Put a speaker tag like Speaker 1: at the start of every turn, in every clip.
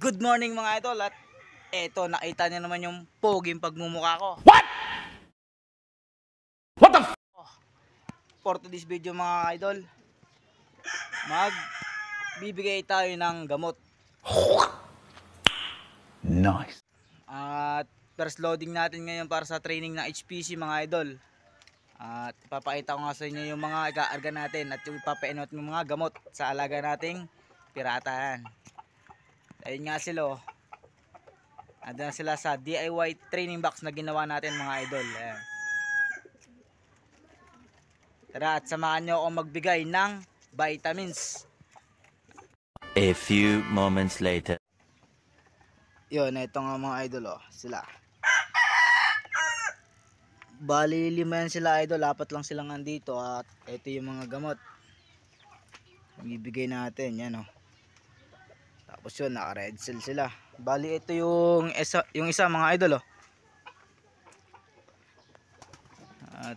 Speaker 1: Good morning mga idol, at eto nakita niyo naman yung poging pagmumukha ko.
Speaker 2: What the f?
Speaker 1: For today's video mga idol, bibigay tayo ng gamot.
Speaker 2: Nice.
Speaker 1: At first loading natin ngayon para sa training ng HPC mga idol. At ipapakita ko nga sa inyo yung mga ika-arga natin at yung ipapainot ng mga gamot sa alaga nating piratan. Ayun nga sila, oh. Andun sila sa DIY training box na ginawa natin mga idol. Ayan. Tara at samahan nyo akong magbigay ng vitamins.
Speaker 3: A few moments later.
Speaker 1: Yun, ito nga mga idol, oh. Sila. Bali 5 yan sila idol, 4 lang silang andito. At ito yung mga gamot bibigay natin, yan, oh. Tapos yun, naka red cell sila. Bali ito yung isa mga idol, oh. At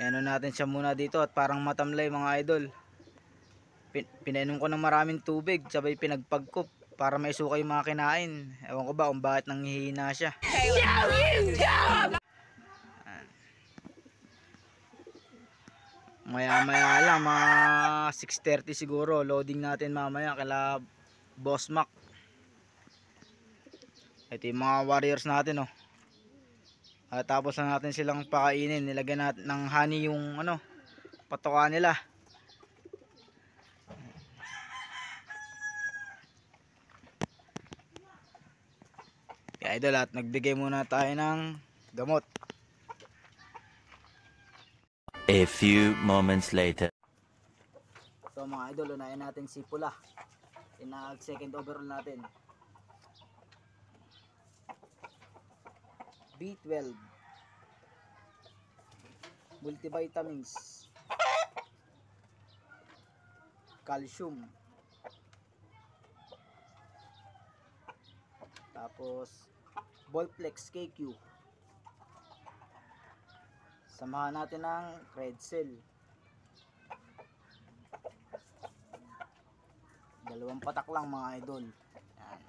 Speaker 1: ano natin siya muna dito at parang matamlay mga idol. Pinainom ko ng maraming tubig sabay pinagpagkop para may suka yung mga kinain. Ewan ko ba kung bakit nanghihina siya. Maya maya lang, mga 6:30 siguro, loading natin mamaya kala Boss Mac. Ito yung mga warriors natin, oh. At tapos na natin silang pakainin, nilagyan natin ng honey yung patoka nila. Kaya idol, at nagbigay muna tayo ng gamot.
Speaker 3: A few moments later.
Speaker 1: So mga idol, unahin natin si Pula. Pinag second overall natin. B12, multivitamins, calcium, tapos Volplex KQ. Samahan natin ng red cell. 2 patak lang mga idol. Yan.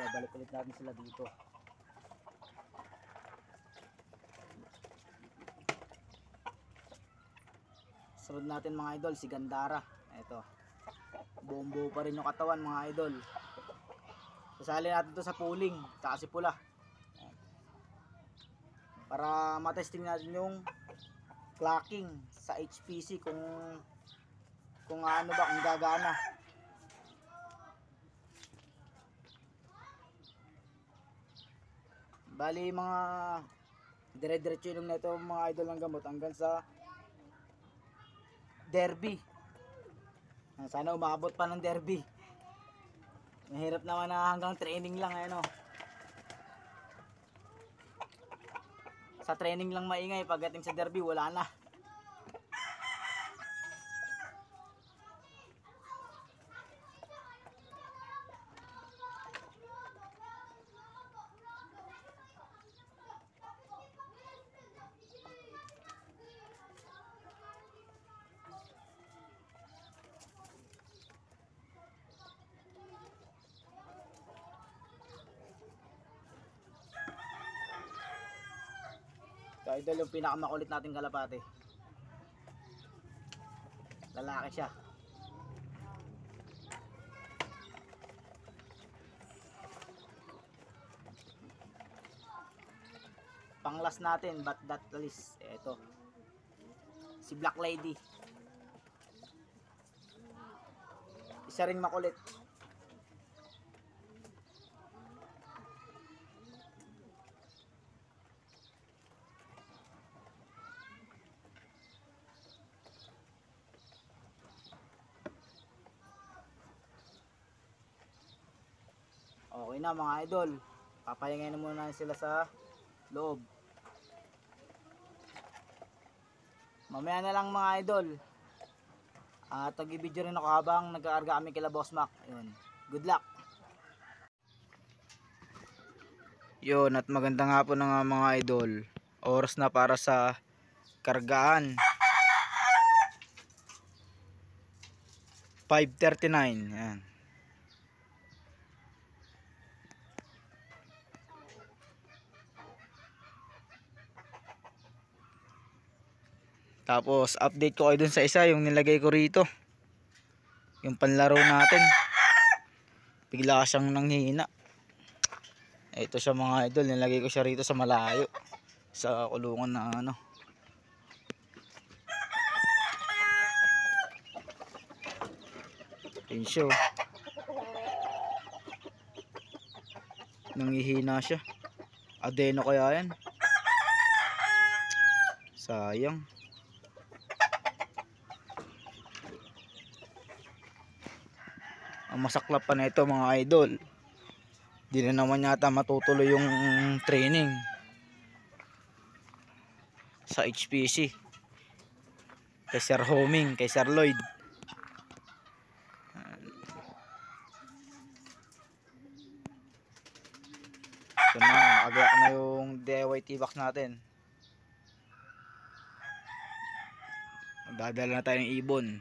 Speaker 1: Balik ulit natin sila dito. Sunod natin mga idol, si Gandara. Ito. Buong-buo pa rin yung katawan mga idol. Sasali natin to sa pooling, tsaka si Pula. Para matesting natin yung clocking sa HPC kung ano ba, kung gagana. Bali mga dire-diretso yung nito mga idol ng gamot hanggang sa derby. Sana umabot pa ng derby. Mahirap naman na hanggang training lang, ano. Sa training lang maingay, pagdating sa derby wala na. So idol, yung pinakamakulit nating kalapate. Lalaki siya. Panglas natin, but that list. Ito. Si Black Lady. Isa ring makulit. Okay na mga idol, papahingay na muna sila sa loob. Mamaya na lang mga idol. At tag-video rin ako habang nag-aarga kami kila Boss Mac. Yun. Good luck. Yun, at magandang hapon na nga mga idol. Oras na para sa kargaan. 5:39. Yan. Tapos update ko kayo dun sa isa, yung nilagay ko rito. Yung panlaro natin. Bigla siyang nanghihina. Ito siya mga idol, nilagay ko siya rito sa malayo. Sa kulungan na ano. Yun siya. Nanghihina siya. Adeno kaya yan? Sayang. Ang masaklap pa na ito mga idol, di na naman yata matutuloy yung training sa HPC kay Sir Homing, kay Sir Lloyd. Ito na, aga na yung DIY T-Box natin. Dadala na tayong ibon.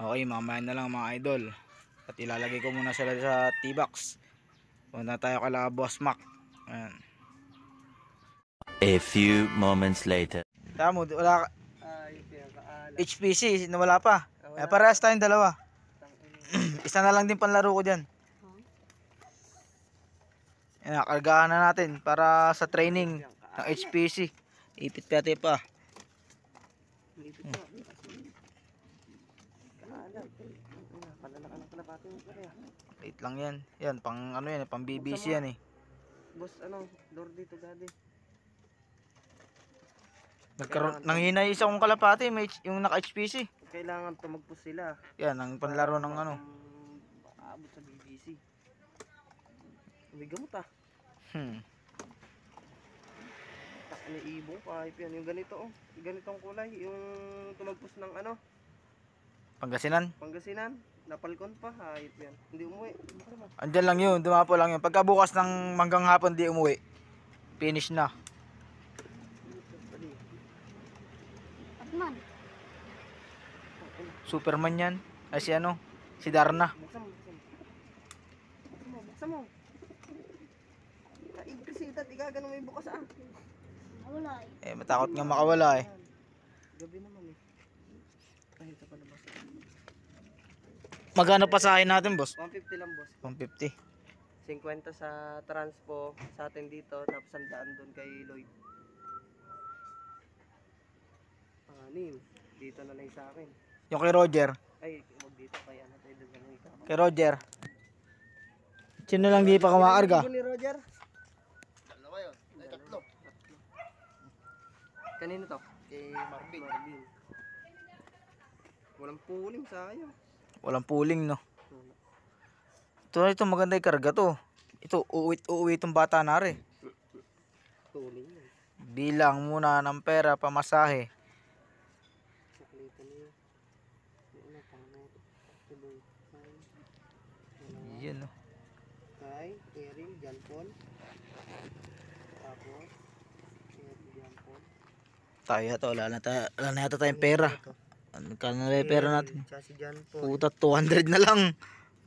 Speaker 1: Okay, mamaya na lang mga idol. At ilalagay ko muna sila sa T-Box. Punta tayo kala Boss Mac. Ayan.
Speaker 3: A few moments later.
Speaker 1: Tamo, wala ka. HPC, nawala pa. Eh, parehas tayong dalawa. Isa na lang din panlaro ko dyan. Ayan, kargahan na natin para sa training ng HPC. Ipit pati pa. Wait lang yan. Yan, pang ano yan, pang BBC yan eh.
Speaker 4: Boss, ano, door dito gadi.
Speaker 1: Nagkaroon, nanghina yung isa kong kalapati, may, yung naka-HPC.
Speaker 4: Kailangan tumagpos sila.
Speaker 1: Yan, ang panlaro ng ano.
Speaker 4: Aabot sa BBC. May gamot ah. Tak na ibong kahit yan. Yung ganito oh. Yung ganitong kulay. Yung tumagpos ng ano.
Speaker 1: Pangasinan.
Speaker 4: Pangasinan. Napalkon pa. Hayop yan. Hindi umuwi.
Speaker 1: Andyan lang yun, dumapo lang yun. Pagka bukas ng manggang hapon di umuwi, finish na. Superman yan. Ay si ano, si Darna.
Speaker 4: Buksan mo. Buksan mo. Buksan mo. Kaib kasi itat. Igagano may bukas ah.
Speaker 1: Eh, matakot nga makawala eh.
Speaker 4: Gabi naman eh. Kahit sa palabas.
Speaker 1: Magkano pasahin natin, boss?
Speaker 4: 150 lang boss.
Speaker 1: 150.
Speaker 4: 50 sa transpo sa atin dito, tapos 100 doon kay Lloyd. Anim. Dito na lang sa akin.
Speaker 1: Yung kay Roger.
Speaker 4: Ay, wag dito kay ano tayo doon ng ikaw.
Speaker 1: Kay Roger. Sino lang di pa kumakarga?
Speaker 4: Ni Roger? Dalawa yun. Ay, tatlo. Kanino to? Kay Marvin. Walang puling sayang.
Speaker 1: Walang pooling, no? Ito maganda yung karga to. Ito, uuwi itong bata na rin.
Speaker 4: Tuling yan.
Speaker 1: Bilang muna ng pera, pamasahe.
Speaker 4: Saklito niya. Ano, pangat. Tuloy.
Speaker 1: Yan, no?
Speaker 4: Kay, Erin, John Paul. Tapos, Erin, John Paul.
Speaker 1: Tayo to, wala na yata tayong pera. Ano ka na yung pera natin?
Speaker 4: Tsaka si John Paul.
Speaker 1: Puta, 200 na lang.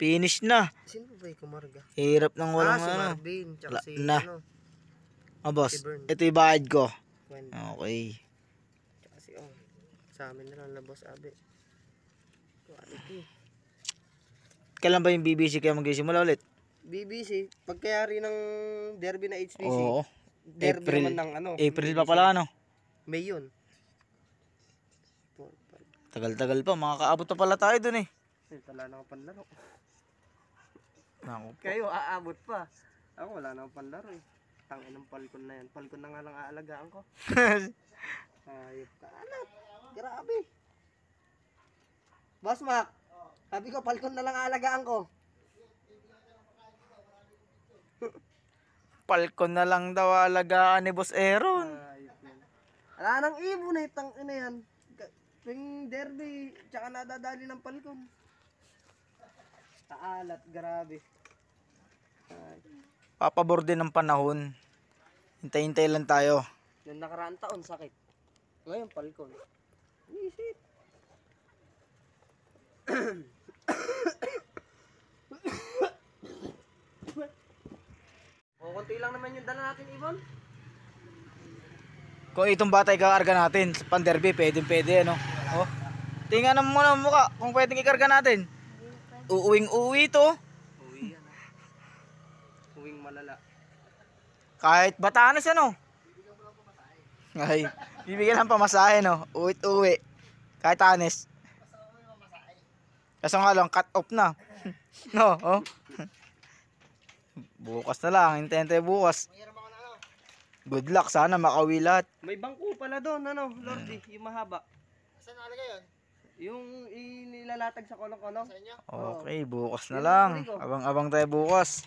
Speaker 1: Finish na.
Speaker 4: Sino ba yung kumarga?
Speaker 1: Hirap ng walang
Speaker 4: si
Speaker 1: ano.
Speaker 4: Marvin. Tsaka
Speaker 1: Wala
Speaker 4: si,
Speaker 1: na.
Speaker 4: ano,
Speaker 1: Boss,
Speaker 4: si Bern.
Speaker 1: ito yung bayad ko.
Speaker 4: Gwen.
Speaker 1: Okay.
Speaker 4: Tsaka si Ong. Sa amin na lang na boss Abe. Quality.
Speaker 1: Kailan ba yung BBC kayo magsisimula ulit?
Speaker 4: BBC, pagkayari ng derby na HPC.
Speaker 1: Oo.
Speaker 4: Derby
Speaker 1: April.
Speaker 4: naman ng ano.
Speaker 1: April pa
Speaker 4: BBC.
Speaker 1: pala, ano?
Speaker 4: May yun.
Speaker 1: Tagal-tagal pa, makakaabot pa pala tayo dun eh.
Speaker 4: Wala na akong panlaro.
Speaker 1: Naku po.
Speaker 4: Kayo aabot pa. Ako wala na akong panlaro eh. Tangin ng palkon na yan. Palkon na nga lang aalagaan ko. Ayop ka. Anak, grabe. Boss Mac, sabi ko palkon na lang aalagaan ko.
Speaker 1: Palkon na lang daw alagaan ni Boss Aaron.
Speaker 4: Ayop yan. Wala nang ibon eh, tangin na yan. Tuwing derby, tsaka nadadali ng palkon. Taalat, grabe. Ay.
Speaker 1: Papabor din ng panahon. Hintay-hintay lang tayo.
Speaker 4: Nung nakaraang taon, sakit. Ngayon, palkon. Isip. naman yung dala natin, Ibon.
Speaker 1: Kung itong bata ikakarga natin, sa pan-derby, pwede, ano? Oh. Tingnan mo muna ang mukha, kung pwedeng ikarga natin. Uuwing-uwi to.
Speaker 4: Uwi yan, uwing malala.
Speaker 1: Kahit Batanes, ano? Ay, bibigyan ng pamasahe, no? Uwi-uwi. Kahit Tanes. Kaso nga lang, cut off na. No, oh. Bukas na lang, hintay bukas. Good luck, sana makauwi lahat.
Speaker 4: May bangko pala doon, ano, Lordy, yung mahaba. Saan nalagay yun? Yung inilalatag sa kolong-kolong. Sa inyo?
Speaker 1: Okay, bukas na lang. Abang-abang tayo bukas.